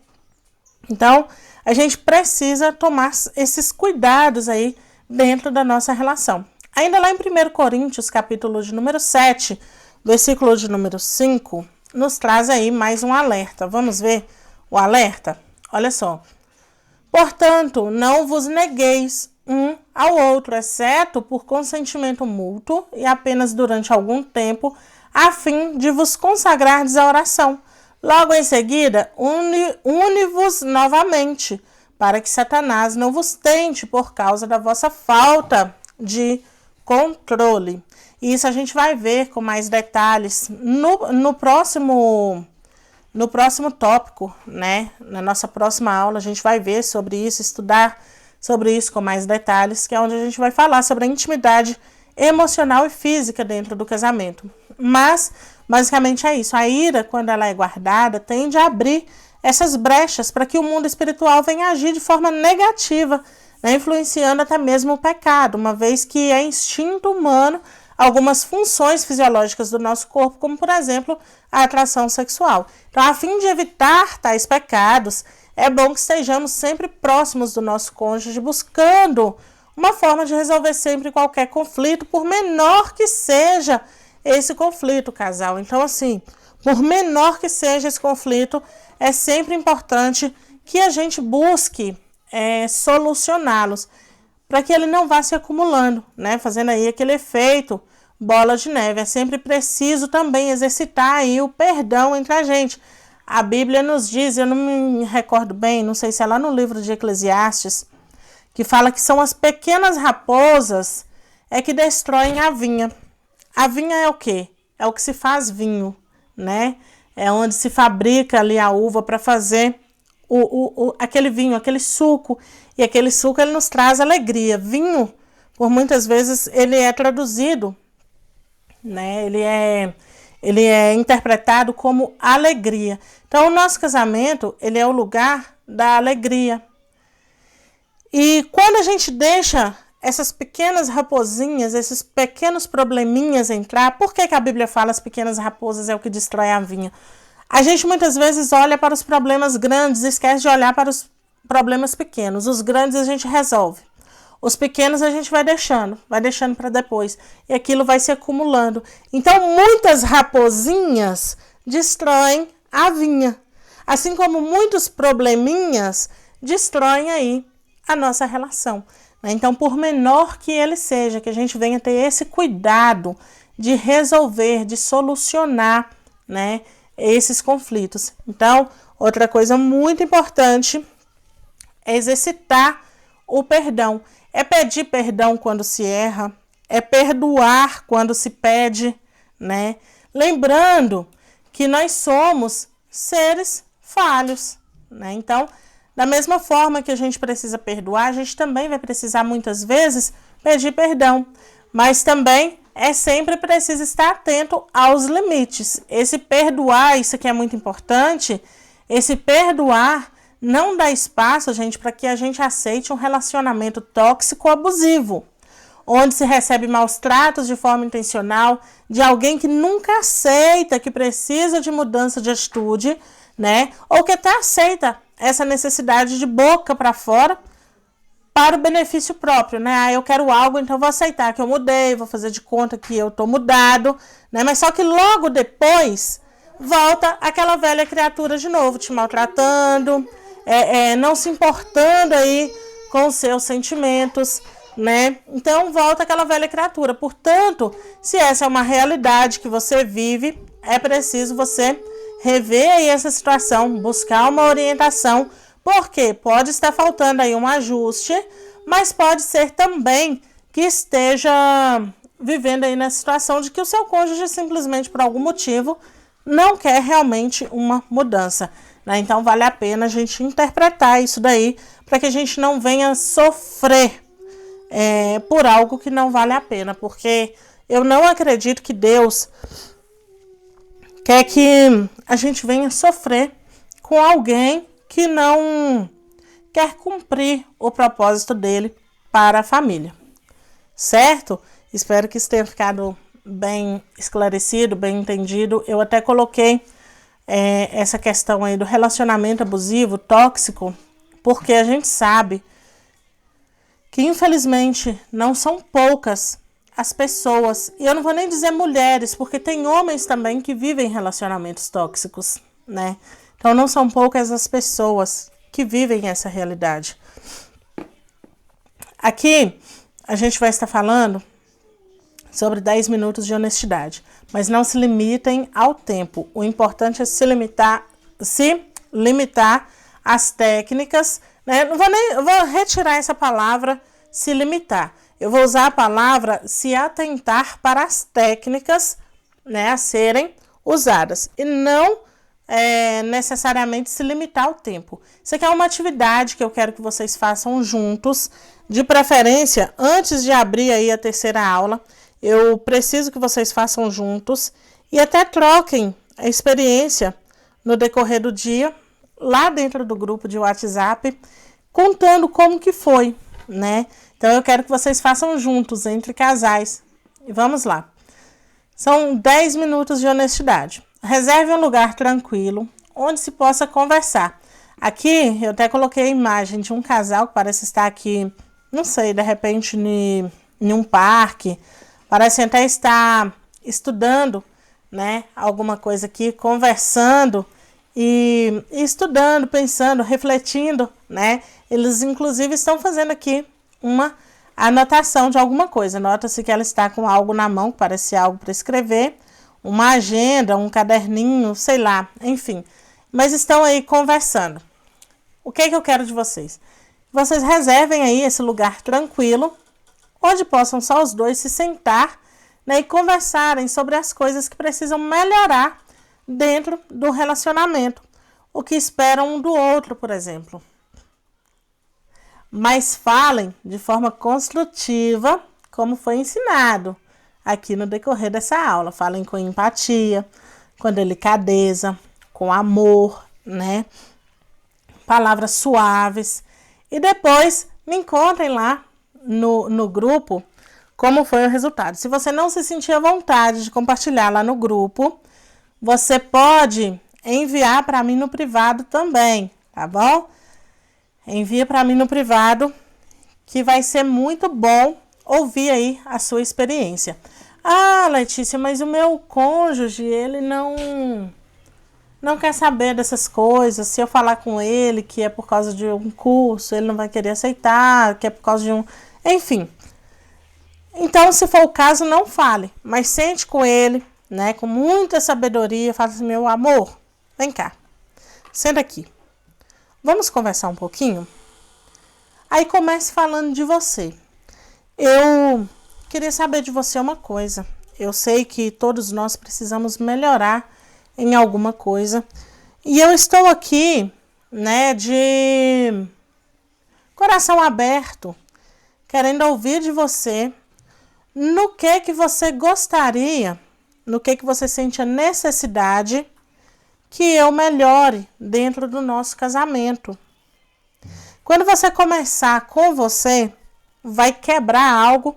Então, a gente precisa tomar esses cuidados aí dentro da nossa relação. Ainda lá em 1 Coríntios, capítulo de número 7, versículo de número 5, nos traz aí mais um alerta. Vamos ver o alerta? Olha só. Portanto, não vos negueis um ao outro, exceto por consentimento mútuo e apenas durante algum tempo, a fim de vos consagrardes à oração. Logo em seguida, une-vos novamente, para que Satanás não vos tente por causa da vossa falta de controle. E isso a gente vai ver com mais detalhes no próximo tópico, né? Na nossa próxima aula a gente vai ver sobre isso, estudar sobre isso com mais detalhes, que é onde a gente vai falar sobre a intimidade emocional e física dentro do casamento. Mas, basicamente é isso. A ira, quando ela é guardada, tende a abrir essas brechas para que o mundo espiritual venha agir de forma negativa, né? Influenciando até mesmo o pecado, uma vez que é instinto humano algumas funções fisiológicas do nosso corpo, como, por exemplo, a atração sexual. Então, a fim de evitar tais pecados, é bom que estejamos sempre próximos do nosso cônjuge, buscando uma forma de resolver sempre qualquer conflito, por menor que seja esse conflito, casal. Então, assim, por menor que seja esse conflito, é sempre importante que a gente busque solucioná-los, para que ele não vá se acumulando, né? Fazendo aí aquele efeito bola de neve. É sempre preciso também exercitar aí o perdão entre a gente. A Bíblia nos diz, eu não me recordo bem, não sei se é lá no livro de Eclesiastes, que fala que são as pequenas raposas que destroem a vinha. A vinha é o quê? É o que se faz vinho, né? É onde se fabrica ali a uva para fazer aquele vinho, aquele suco. E aquele suco ele nos traz alegria. Vinho, por muitas vezes, ele é traduzido, né? Ele é interpretado como alegria. Então, o nosso casamento, ele é o lugar da alegria. E quando a gente deixa essas pequenas raposinhas, esses pequenos probleminhas entrar, por que a Bíblia fala as pequenas raposas é o que destrói a vinha? A gente muitas vezes olha para os problemas grandes e esquece de olhar para os problemas pequenos. Os grandes a gente resolve. Os pequenos a gente vai deixando para depois. E aquilo vai se acumulando. Então, muitas raposinhas destroem a vinha. Assim como muitos probleminhas destroem aí a nossa relação. Então, por menor que ele seja, que a gente venha ter esse cuidado de resolver, de solucionar, né, esses conflitos. Então, outra coisa muito importante é exercitar o perdão. É pedir perdão quando se erra, é perdoar quando se pede, né? Lembrando que nós somos seres falhos, né? Então, da mesma forma que a gente precisa perdoar, a gente também vai precisar muitas vezes pedir perdão, mas também é sempre preciso estar atento aos limites. Esse perdoar, isso aqui é muito importante, esse perdoar não dá espaço, gente, para que a gente aceite um relacionamento tóxico abusivo, onde se recebe maus tratos de forma intencional, de alguém que nunca aceita, que precisa de mudança de atitude, né? Ou que até aceita essa necessidade de boca para fora para o benefício próprio, né? Ah, eu quero algo, então vou aceitar que eu mudei, vou fazer de conta que eu tô mudado, né? Mas só que logo depois volta aquela velha criatura de novo, te maltratando, não se importando aí com os seus sentimentos, né? Então volta aquela velha criatura. Portanto, se essa é uma realidade que você vive, é preciso você rever aí essa situação, buscar uma orientação, porque pode estar faltando aí um ajuste, mas pode ser também que esteja vivendo aí na situação de que o seu cônjuge simplesmente por algum motivo não quer realmente uma mudança, né? Então vale a pena a gente interpretar isso daí para que a gente não venha sofrer por algo que não vale a pena, porque eu não acredito que Deus quer que a gente venha sofrer com alguém que não quer cumprir o propósito dele para a família, certo? Espero que isso tenha ficado bem esclarecido, bem entendido. Eu até coloquei essa questão aí do relacionamento abusivo, tóxico, porque a gente sabe que infelizmente não são poucas as pessoas, e eu não vou nem dizer mulheres, porque tem homens também que vivem relacionamentos tóxicos, né? Então não são poucas as pessoas que vivem essa realidade. Aqui a gente vai estar falando sobre 10 minutos de honestidade, mas não se limitem ao tempo. O importante é se limitar às técnicas, né? Eu vou retirar essa palavra se limitar. Eu vou usar a palavra se atentar para as técnicas, né, a serem usadas e não necessariamente se limitar ao tempo. Isso aqui é uma atividade que eu quero que vocês façam juntos, de preferência antes de abrir aí a terceira aula. Eu preciso que vocês façam juntos e até troquem a experiência no decorrer do dia, lá dentro do grupo de WhatsApp, contando como que foi, né? Então eu quero que vocês façam juntos, entre casais. E vamos lá. São 10 minutos de honestidade. Reserve um lugar tranquilo, onde se possa conversar. Aqui eu até coloquei a imagem de um casal que parece estar aqui, não sei, de repente em um parque. Parece até estar estudando, né, alguma coisa aqui, conversando e estudando, pensando, refletindo, né? Eles inclusive estão fazendo aqui uma anotação de alguma coisa. Nota-se que ela está com algo na mão, que parece algo para escrever, uma agenda, um caderninho, sei lá, enfim. Mas estão aí conversando. O que é que eu quero de vocês? Vocês reservem aí esse lugar tranquilo, onde possam só os dois se sentar, né, e conversarem sobre as coisas que precisam melhorar dentro do relacionamento. O que esperam um do outro, por exemplo. Mas falem de forma construtiva, como foi ensinado aqui no decorrer dessa aula. Falem com empatia, com delicadeza, com amor, né? Palavras suaves. E depois me encontrem lá no grupo como foi o resultado. Se você não se sentir à vontade de compartilhar lá no grupo, você pode enviar para mim no privado também, tá bom? Envia para mim no privado, que vai ser muito bom ouvir aí a sua experiência. Ah, Letícia, mas o meu cônjuge, ele não quer saber dessas coisas. Se eu falar com ele que é por causa de um curso, ele não vai querer aceitar, que é por causa de um... Enfim. Então, se for o caso, não fale, mas sente com ele, né, com muita sabedoria, fala assim, meu amor, vem cá, senta aqui. Vamos conversar um pouquinho? Aí comece falando de você. Eu queria saber de você uma coisa. Eu sei que todos nós precisamos melhorar em alguma coisa. E eu estou aqui, né, de coração aberto, querendo ouvir de você no que você gostaria, no que você sente a necessidade que eu melhore dentro do nosso casamento. Quando você começar com você, vai quebrar algo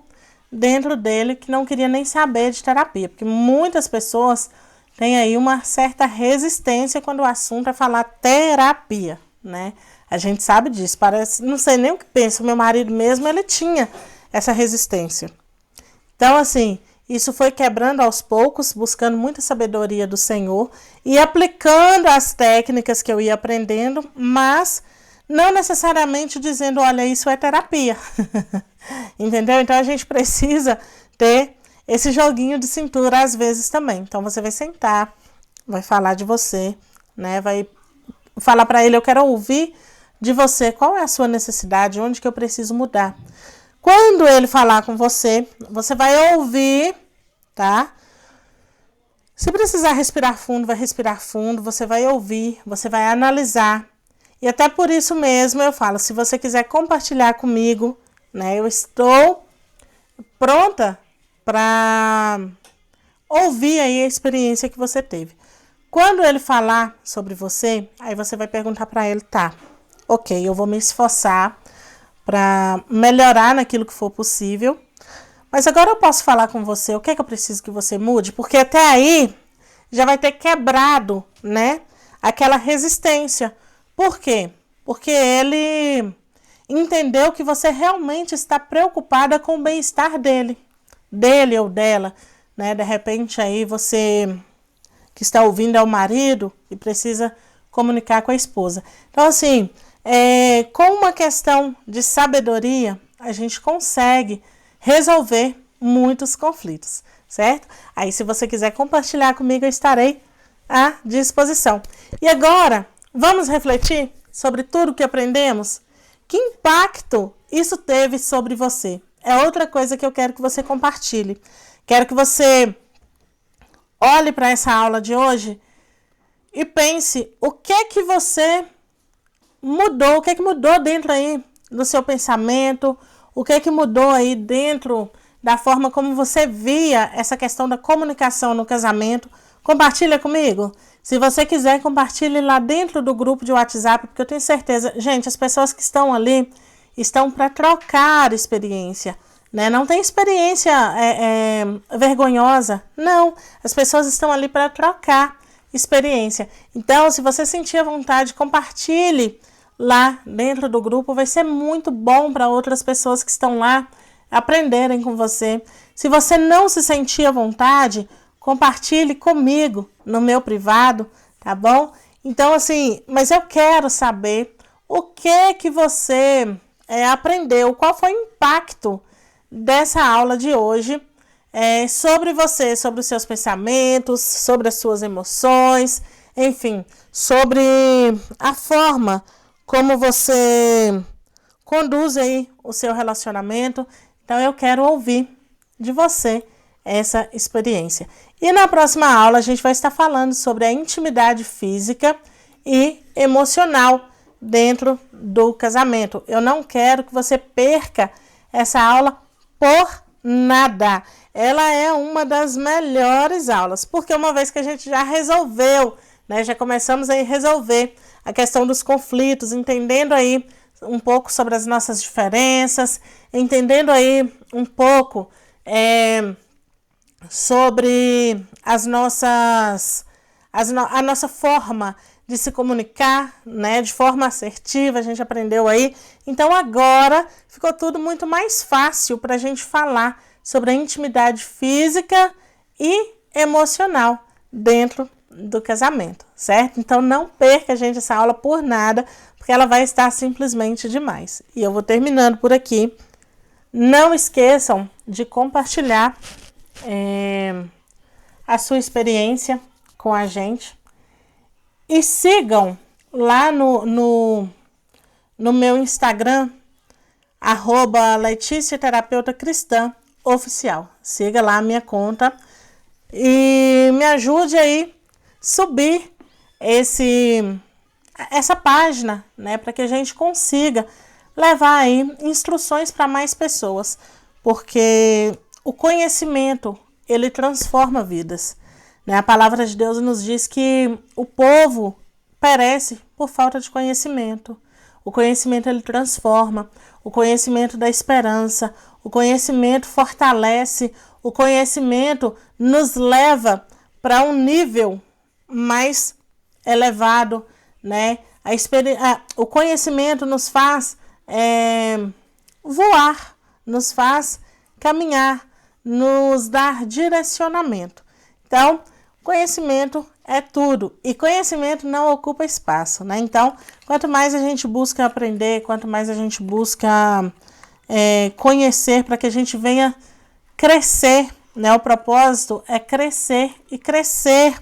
dentro dele que não queria nem saber de terapia. Porque muitas pessoas têm aí uma certa resistência quando o assunto é falar terapia, né? A gente sabe disso. Parece, não sei nem o que pensa. O meu marido mesmo, ele tinha essa resistência. Então, assim, isso foi quebrando aos poucos, buscando muita sabedoria do Senhor e aplicando as técnicas que eu ia aprendendo, mas não necessariamente dizendo, olha, isso é terapia. Entendeu? Então, a gente precisa ter esse joguinho de cintura às vezes também. Então, você vai sentar, vai falar de você, né? Vai falar para ele, eu quero ouvir de você qual é a sua necessidade, onde que eu preciso mudar. Quando ele falar com você, você vai ouvir, tá? Se precisar respirar fundo, vai respirar fundo, você vai ouvir, você vai analisar. E até por isso mesmo eu falo, se você quiser compartilhar comigo, né? Eu estou pronta para ouvir aí a experiência que você teve. Quando ele falar sobre você, aí você vai perguntar para ele, tá, ok, eu vou me esforçar para melhorar naquilo que for possível, mas agora eu posso falar com você, o que é que eu preciso que você mude? Porque até aí já vai ter quebrado, né, aquela resistência. Por quê? Porque ele entendeu que você realmente está preocupada com o bem-estar dele ou dela, né? De repente aí você que está ouvindo é o marido e precisa comunicar com a esposa. Então, assim, com uma questão de sabedoria, a gente consegue resolver muitos conflitos, certo? Aí, se você quiser compartilhar comigo, eu estarei à disposição. E agora, vamos refletir sobre tudo que aprendemos? Que impacto isso teve sobre você? É outra coisa que eu quero que você compartilhe. Quero que você olhe para essa aula de hoje e pense o que você mudou, o que mudou dentro aí do seu pensamento, o que mudou aí dentro da forma como você via essa questão da comunicação no casamento. Compartilha comigo. Se você quiser, compartilhe lá dentro do grupo de WhatsApp, porque eu tenho certeza, gente, as pessoas que estão ali estão para trocar experiência, né? Não tem experiência vergonhosa, não. As pessoas estão ali para trocar experiência. Então, se você sentir a vontade, compartilhe lá dentro do grupo, vai ser muito bom para outras pessoas que estão lá aprenderem com você. Se você não se sentir à vontade, compartilhe comigo no meu privado, tá bom? Então, assim, mas eu quero saber o que você aprendeu, qual foi o impacto dessa aula de hoje sobre você, sobre os seus pensamentos, sobre as suas emoções, enfim, sobre a forma como você conduz aí o seu relacionamento. Então, eu quero ouvir de você essa experiência. E na próxima aula, a gente vai estar falando sobre a intimidade física e emocional dentro do casamento. Eu não quero que você perca essa aula por nada. Ela é uma das melhores aulas, porque uma vez que a gente já resolveu, né, já começamos a resolver a questão dos conflitos, entendendo aí um pouco sobre as nossas diferenças, entendendo aí um pouco sobre a nossa forma de se comunicar, né, de forma assertiva, a gente aprendeu aí. Então agora ficou tudo muito mais fácil para a gente falar sobre a intimidade física e emocional dentro do casamento, certo? Então não perca, gente, essa aula por nada, porque ela vai estar simplesmente demais. E eu vou terminando por aqui. Não esqueçam de compartilhar a sua experiência com a gente. E sigam lá no meu Instagram, @Letícia Terapeuta Cristã Oficial. Siga lá a minha conta e me ajude aí subir essa página, né, para que a gente consiga levar aí instruções para mais pessoas, porque o conhecimento, ele transforma vidas. A palavra de Deus nos diz que o povo perece por falta de conhecimento. O conhecimento, ele transforma. O conhecimento dá esperança. O conhecimento fortalece. O conhecimento nos leva para um nível mais elevado, né? O conhecimento nos faz voar, nos faz caminhar, nos dar direcionamento. Então, conhecimento é tudo. E conhecimento não ocupa espaço, né? Então, quanto mais a gente busca aprender, quanto mais a gente busca conhecer, para que a gente venha crescer, né? O propósito é crescer e crescer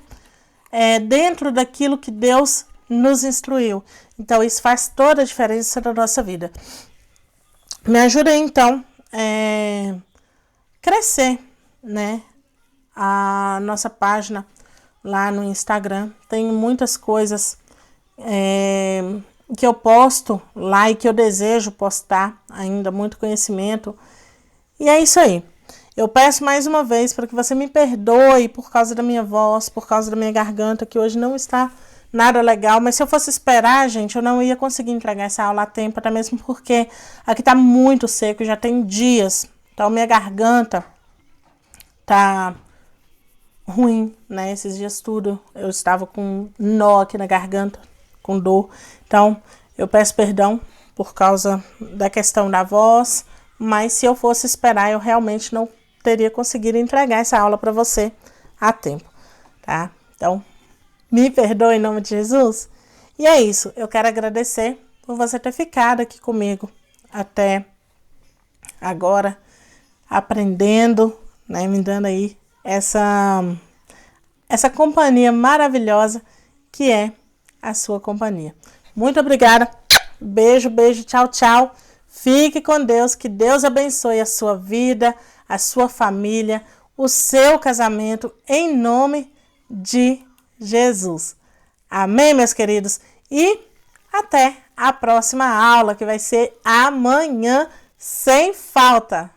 dentro daquilo que Deus nos instruiu. Então, isso faz toda a diferença na nossa vida. Me ajuda aí, então, crescer, né? A nossa página lá no Instagram. Tem muitas coisas que eu posto lá e que eu desejo postar ainda, muito conhecimento. E é isso aí. Eu peço mais uma vez para que você me perdoe por causa da minha voz, por causa da minha garganta, que hoje não está nada legal. Mas se eu fosse esperar, gente, eu não ia conseguir entregar essa aula a tempo, até mesmo porque aqui está muito seco, já tem dias. Então, minha garganta tá ruim, né? Esses dias tudo, eu estava com um nó aqui na garganta, com dor. Então, eu peço perdão por causa da questão da voz, mas se eu fosse esperar, eu realmente não teria conseguido entregar essa aula para você a tempo, tá? Então, me perdoe em nome de Jesus. E é isso, eu quero agradecer por você ter ficado aqui comigo até agora, aprendendo, né, me dando aí essa companhia maravilhosa que é a sua companhia. Muito obrigada. Beijo, beijo, tchau, tchau. Fique com Deus, que Deus abençoe a sua vida, a sua família, o seu casamento, em nome de Jesus. Amém, meus queridos? E até a próxima aula, que vai ser amanhã, sem falta.